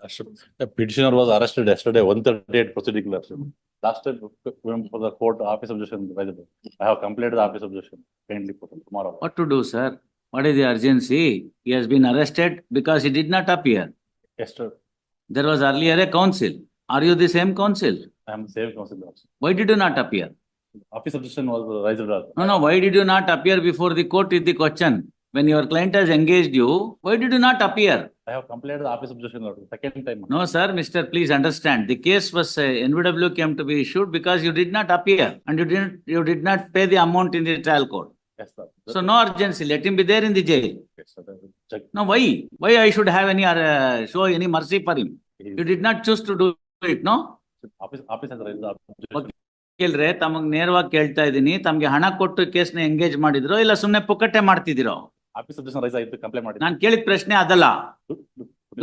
The petitioner was arrested yesterday, 138 proceeding. Last time for the court office objection. I have completed the office objection. Kindly put it tomorrow. What to do, sir? What is the urgency? He has been arrested because he did not appear. Yes, sir. There was earlier a counsel. Are you the same counsel? I am the same counsel. Why did you not appear? Office objection was raised. No. Why did you not appear before the court is the question? When your client has engaged you, why did you not appear? I have completed the office objection second time. No, sir, Mr. Please understand. The case was NVW came to be issued because you did not appear and you did not pay the amount in the trial court. Yes, sir. So no urgency. Let him be there in the jail. Yes, sir. Check. No, why? Why I should have any show any mercy for him? You did not choose to do it, no? Office has raised the objection. ಕೇಳ್ರೆ ತಮಗ್ ನೇರವಾಗಿ ಕೇಳ್ತಾ ಇದೀನಿ, ತಮ್ಗೆ ಹಣ ಕೊಟ್ಟು ಕೇಸ್ನ engage ಮಾಡಿದ್ರೋ ಇಲ್ಲ ಸುಮ್ನೆ ಪುಕ್ಕಟ್ಟೆ ಮಾಡ್ತಿದ್ದೀರೋ? Office objection rice ಆಯ್ತು, ಕಂಪ್ಲೇಂಟ್ ಮಾಡಿ. ನಾನು ಕೇಳಿದ ಪ್ರಶ್ನೆ ಅದಲ್ಲ.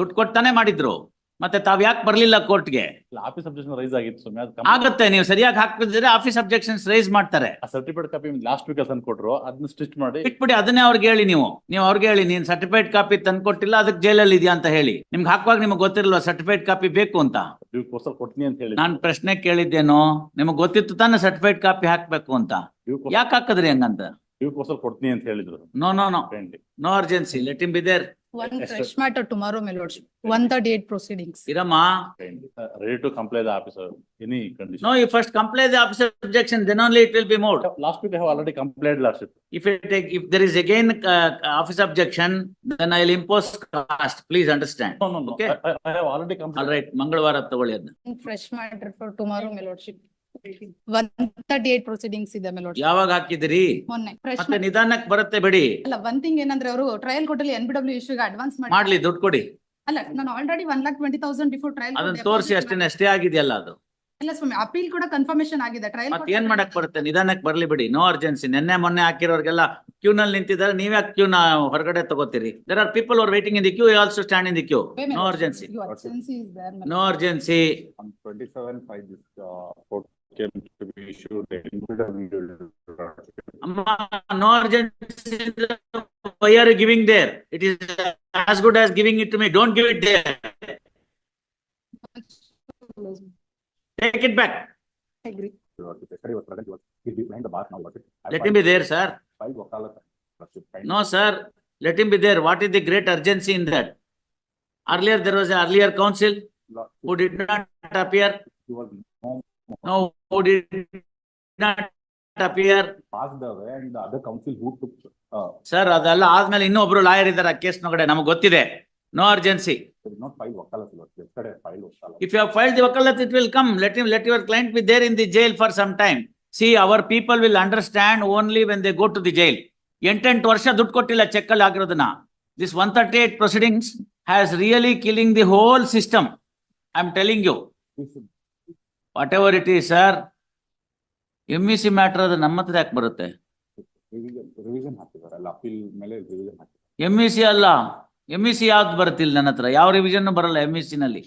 ದುಡ್ಡು ಕೊಡ್ತಾನೆ ಮಾಡಿದ್ರು, ಮತ್ತೆ ತಾವ್ ಯಾಕೆ ಬರ್ಲಿಲ್ಲ ಕೋರ್ಟ್ಗೆ? ಆಫೀಸ್ objection ರೈಸ್ ಆಗಿತ್ತು. ಆಗತ್ತೆ, ನೀವು ಸರಿಯಾಗಿ ಹಾಕ್ತಿದ್ರೆ ಆಫೀಸ್ ಅಬ್ಜೆಕ್ಷನ್ಸ್ ರೈಸ್ ಮಾಡ್ತಾರೆ. ಸರ್ಟಿಫಿಕೇಟ್ ಕಾಪಿ ಲಾಸ್ಟ್ ವೀಕ್ ತಂದು ಕೊಟ್ರು, ಅದನ್ನ ಸ್ಟಿಚ್ ಮಾಡಿ ಬಿಟ್ಬಿಡಿ. ಅದನ್ನೇ ಅವ್ರಿಗೆ ಹೇಳಿ, ನೀವು ಅವ್ರಿಗೆ ಹೇಳಿ, ನೀನ್ ಸರ್ಟಿಫೈಡ್ ಕಾಪಿ ತಂದು ಕೊಟ್ಟಿಲ್ಲ, ಅದಕ್ಕೆ ಜೈಲಲ್ಲಿ ಇದೆಯಾ ಅಂತ ಹೇಳಿ. ನಿಮ್ಗೆ ಹಾಕುವಾಗ ನಿಮ್ಗೆ ಗೊತ್ತಿರಲ್ವಾ ಸರ್ಟಿಫೈಡ್ ಕಾಪಿ ಬೇಕು ಅಂತ? ಕೊಡ್ತೀನಿ ಅಂತ ಹೇಳಿ ನಾನ್ ಪ್ರಶ್ನೆ ಕೇಳಿದ್ದೇನೋ, ನಿಮಗ್ ಗೊತ್ತಿತ್ತು ತಾನೆ ಸರ್ಟಿಫೈಡ್ ಕಾಪಿ ಹಾಕ್ಬೇಕು ಅಂತ, ಯಾಕೆ ಹಾಕದ್ರಿ ಹಂಗಂತ? ಕೊಡ್ತೀನಿ ಅಂತ ಹೇಳಿದ್ರು. No urgency. Let him be there. One fresh matter tomorrow, my lordship. 138 proceedings. Irama. Ready to comply the officer. Any condition. No, you first comply the officer objection, then only it will be moved. Last week I have already complied last week. If there is again office objection, then I will impose cost. Please understand. No. Okay. I have already complied. All right. Mangalwara ತಗೊಳ್ಳಿ ಅದನ್ನ. Fresh matter for tomorrow, my lordship. 138 proceedings ಇದೆ, my lordship. ಯಾವಾಗ ಹಾಕಿದಿರಿ? ಮೊನ್ನೆ fresh ಮತ್ತೆ ನಿಧಾನಕ್ಕೆ ಬರುತ್ತೆ ಬಿಡಿ. ಅಲ್ಲ, one thing ಏನಂದ್ರೆ ಅವರು ಟ್ರಯಲ್ ಕೋರ್ಟಲ್ಲಿ NBW ಇಶ್ಯೂ ಗೆ ಅಡ್ವಾನ್ಸ್ ಮಾಡ್ಲಿ, ದುಡ್ಡು ಕೊಡಿ. ಅಲ್ಲ, ನಾನು ಆಲ್ರೆಡಿ 1,20,000 ಬಿಫೋರ್ ಟ್ರಯಲ್ ಅದನ್ನ ತೋರಿಸಿ ಅಷ್ಟೇ ಆಗಿದೆಯಲ್ಲ ಅದು. ಇಲ್ಲ ಸ್ವಾಮಿ, ಅಪೀಲ್ ಕೂಡ ಕನ್ಫರ್ಮೇಶನ್ ಆಗಿದೆ. ಟ್ರಯಲ್ ಮತ್ತೆ ಏನ್ ಮಾಡಕ್ ಬರುತ್ತೆ? ನಿಧಾನಕ್ಕೆ ಬರ್ಲಿ ಬಿಡಿ. No urgency. ನಿನ್ನೆ ಮೊನ್ನೆ ಹಾಕಿರೋರ್ಗೆಲ್ಲ ಕ್ಯೂ ನಲ್ಲಿ ನಿಂತಿದ್ದಾರೆ, ನೀವ್ಯಾಕೆ ಕ್ಯೂ ಹೊರಗಡೆ ತಗೋತೀರಿ? There are people are waiting in the queue, you also stand in the queue. No urgency. No urgency. On 27/5 this court came to be issued. No urgency. Why are you giving there? It is as good as giving it to me. Don't give it there. Take it back. I agree. Let him be there, sir. No, sir. Let him be there. What is the great urgency in that? Earlier, there was an earlier counsel who did not appear. No, who did not appear. Passed away, and the other counsel who took. Sir, ಅದೆಲ್ಲ ಆದ್ಮೇಲೆ ಇನ್ನೊಬ್ರು lawyer ಇದ್ದಾರೆ case ನೊಳಗಡೆ, ನಮಗೆ ಗೊತ್ತಿದೆ. No urgency. Not file wakalat. Yesterday file wakalat. If you have filed the wakalat, it will come. Let your client be there in the jail for some time. See, our people will understand only when they go to the jail. 8 ವರ್ಷ ದುಡ್ಡು ಕೊಟ್ಟಿಲ್ಲ check ಅಲ್ಲಿ ಆಗಿರೋದನ್ನ. This 138 proceedings has really killing the whole system. I am telling you. Whatever it is, sir. MEC matter ಅದು ನಮ್ಮ ಹತ್ರ ಯಾಕೆ ಬರುತ್ತೆ? Revision ಹಾಕಿದಾರಲ್ಲ, appeal ಮೇಲೆ revision ಹಾಕಿದ್ದಾರೆ. MEC ಅಲ್ಲ. MEC ಯಾವ್ದು ಬರುತ್ತಿಲ್ಲ ನನ್ನ ಹತ್ರ, ಯಾವ ರಿವಿಷನ್ ಬರಲ್ಲ MEC ನಲ್ಲಿ.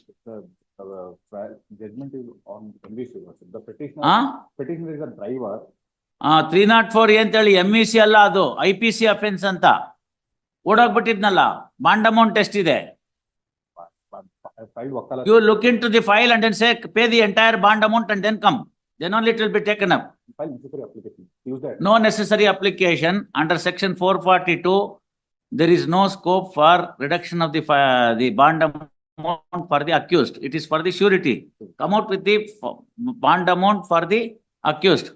Judgment is on MVC. The petitioner is a driver. 304 ಅಂತ ಹೇಳಿ MEC ಅಲ್ಲ, ಅದು IPC ಅಫೆನ್ಸ್ ಅಂತ. ಓಡೋಗ್ಬಿಟ್ಟಿದ್ನಲ್ಲ, ಬಾಂಡ್ ಅಮೌಂಟ್ ಎಷ್ಟಿದೆ? You look into the file and then say pay the entire bond amount and then come. Then only it will be taken up. No necessary application under section 442. There is no scope for reduction of the bond amount for the accused. It is for the surety. Come out with the bond amount for the accused.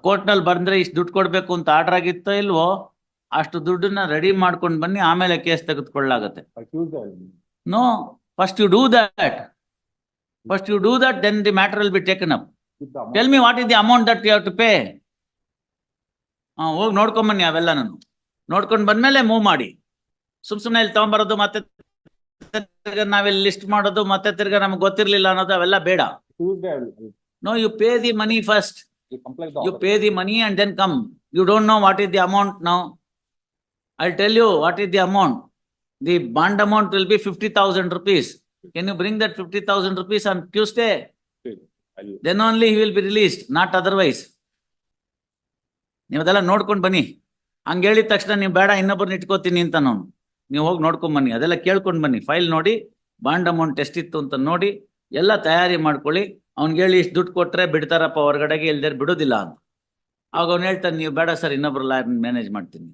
Court ನಲ್ಲಿ ಬಂದ್ರೆ ಇಷ್ಟು ದುಡ್ಡು ಕೊಡ್ಬೇಕು ಅಂತ order ಆಗಿತ್ತೋ ಇಲ್ವೋ, ಅಷ್ಟು ದುಡ್ಡನ್ನ ready ಮಾಡ್ಕೊಂಡು ಬನ್ನಿ, ಆಮೇಲೆ case ತೆಗೆದುಕೊಳ್ಳಾಗತ್ತೆ. No, first you do that. Then the matter will be taken up. Tell me what is the amount that you have to pay. ಹೋಗಿ ನೋಡ್ಕೊಂಡ್ ಬನ್ನಿ, ಅವೆಲ್ಲ ನಾನು ನೋಡ್ಕೊಂಡು ಬಂದ್ಮೇಲೆ ಮೂವ್ ಮಾಡಿ. ಸುಮ್ನೆ ಇಲ್ಲಿ ತಗೊಂಡ್ಬರೋದು, ಮತ್ತೆ ನಾವಿಲ್ಲಿ ಲಿಸ್ಟ್ ಮಾಡೋದು, ಮತ್ತೆ ತಿರ್ಗಾ ನಮ್ಗೆ ಗೊತ್ತಿರ್ಲಿಲ್ಲ ಅನ್ನೋದು, ಅವೆಲ್ಲ ಬೇಡ. No, you pay the money first. You pay the money and then come. You don't know what is the amount now. I'll tell you what is the amount. The bond amount will be 50,000 rupees. Can you bring that 50,000 rupees on Tuesday? Then only he will be released, not otherwise. ನೀವು ಅದೆಲ್ಲ ನೋಡ್ಕೊಂಡು ಬನ್ನಿ. ಹಂಗೆ ಹೇಳಿದ ತಕ್ಷಣ ನೀವು ಬೇಡ ಇನ್ನೊಬ್ಬರನ್ನ ಇಟ್ಕೋತೀನಿ ಅಂತ ನೀವು ಹೋಗಿ ನೋಡ್ಕೊಂಡ್ ಬನ್ನಿ, ಅದೆಲ್ಲ ಕೇಳ್ಕೊಂಡ್ ಬನ್ನಿ. ಫೈಲ್ ನೋಡಿ ಬಾಂಡ್ ಅಮೌಂಟ್ ಎಷ್ಟಿತ್ತು ಅಂತ ನೋಡಿ ಎಲ್ಲ ತಯಾರಿ ಮಾಡ್ಕೊಳ್ಳಿ. ಅವ್ನಿಗೆ ಹೇಳಿ ಇಷ್ಟು ದುಡ್ಡು ಕೊಟ್ರೆ ಬಿಡ್ತಾರಪ್ಪ ಹೊರಗಡೆಗೆ, ಇಲ್ದೇ ಬಿಡೋದಿಲ್ಲ ಅಂತ. ಆಗ ಅವ್ನು ಹೇಳ್ತಾನೆ, ನೀವು ಬೇಡ ಸರ್, ಇನ್ನೊಬ್ರು ಲಾಯರ್ ಮ್ಯಾನೇಜ್ ಮಾಡ್ತೀನಿ.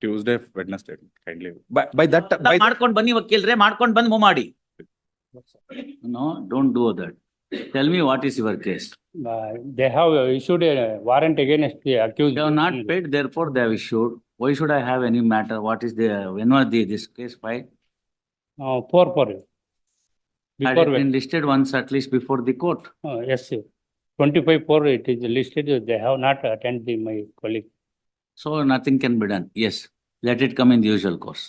Tuesday, Wednesday, kindly. By that, by ಮಾಡ್ಕೊಂಡು ಬನ್ನಿ ವಕೀಲ್ರೆ, ಮಾಡ್ಕೊಂಡು ಬಂದು ಮೂವ್ ಮಾಡಿ. No, don't do that. Tell me what is your case. They have issued a warrant against the accused. They have not paid, therefore they have issued. Why should I have any matter? What is the, when was this case filed? For. Had Before, it been listed once at least before the court? yes, sir. 25/4 it is listed, they have not attended my colleague. So nothing can be done. Yes, let it come in the usual course.